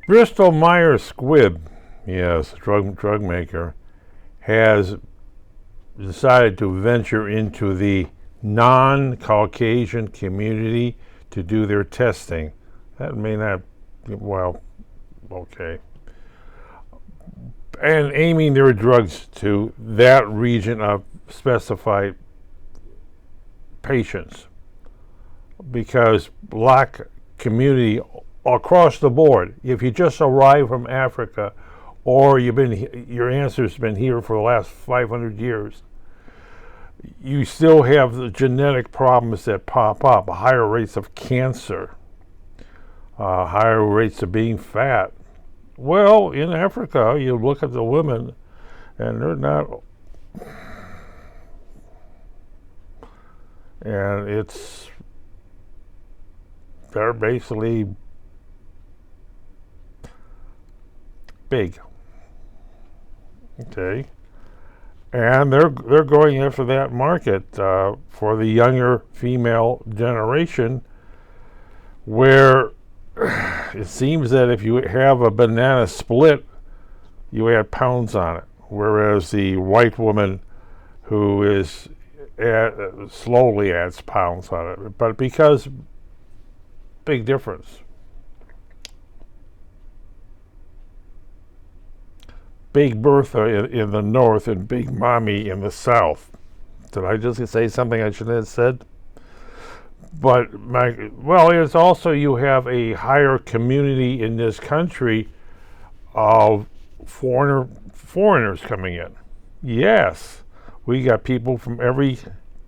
Bristol Myers Squibb, yes, drug maker, has decided to venture into the non-Caucasian community to do their testing. That may not, well, okay. And aiming their drugs to that region of specified patients, because black community across the board, if you just arrived from Africa or your ancestors been here for the last 500 years, you still have the genetic problems that pop up, higher rates of cancer, higher rates of being fat. Well, in Africa, you look at the women and they're not, and they're basically big. Okay. And they're going after that market for the younger female generation, where it seems that if you have a banana split, you add pounds on it, whereas the white woman who is slowly adds pounds on it. But because big difference. Big Bertha in the north and Big Mommy in the south. Did I just say something I shouldn't have said? But it's also, you have a higher community in this country of foreigners coming in. Yes, we got people from every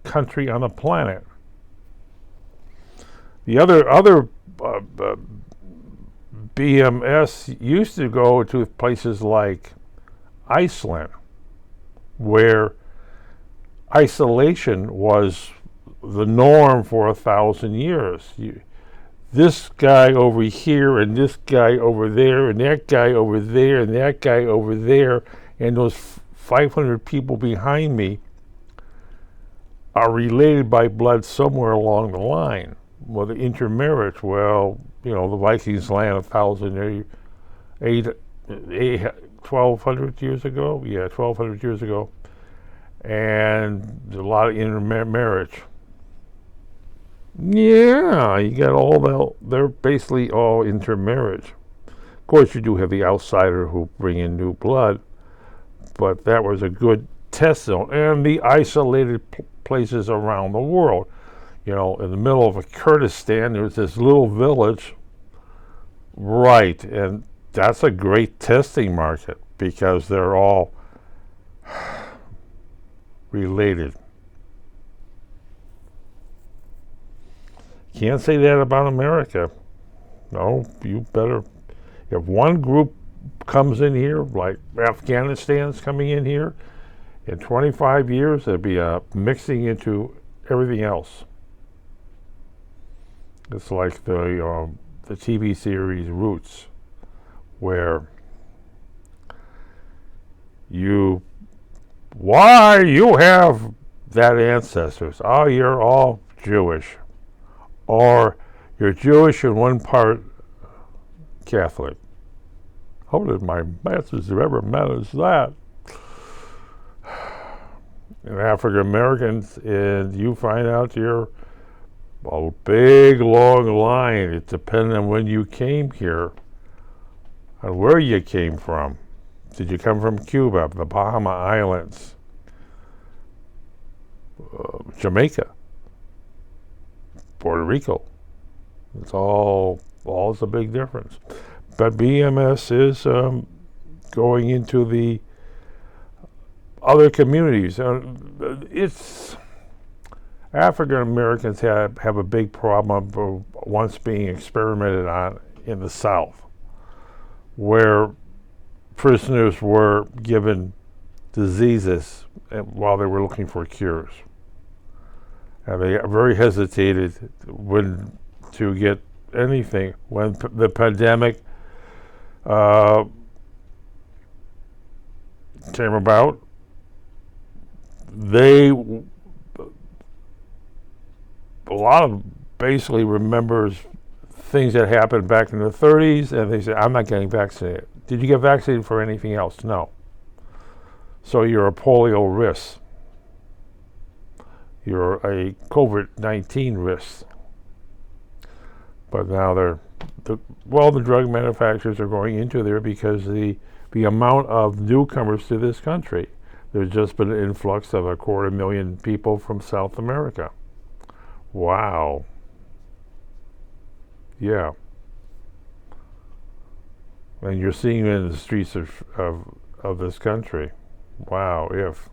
country on the planet. The other BMS used to go to places like Iceland, where isolation was the norm for 1,000 years. This guy over here, and this guy over there, and that guy over there, and that guy over there, and those 500 people behind me are related by blood somewhere along the line. Well, the intermarriage, the Vikings land 1,200 years ago. Yeah, 1,200 years ago. And a lot of intermarriage. Yeah, you got all that. They're basically all intermarriage. Of course, you do have the outsider who bring in new blood, but that was a good test zone. And the isolated places around the world. In the middle of Kurdistan, there's this little village. Right, and that's a great testing market because they're all related. Can't say that about America. No, you better. If one group comes in here, like Afghanistan's coming in here, in 25 years, there'll be a mixing into everything else. It's like the TV series Roots, where you have that ancestors. Oh, you're all Jewish. Or you're Jewish and one part Catholic. How did my ancestors ever manage that? And African Americans, and you find out you're a big long line. It depends on when you came here and where you came from. Did you come from Cuba, the Bahama Islands, Jamaica, Puerto Rico? It's all a big difference. But BMS is going into the other communities. It's African Americans have a big problem of once being experimented on in the South, where prisoners were given diseases while they were looking for cures. And they very hesitated to get anything. When the pandemic came about, a lot of basically remembers things that happened back in the 30s, and they say, I'm not getting vaccinated. Did you get vaccinated for anything else? No. So you're a polio risk. You're a COVID-19 risk. But now the drug manufacturers are going into there because the amount of newcomers to this country. There's just been an influx of 250,000 people from South America. Wow. Yeah. And you're seeing it in the streets of this country. Wow, if.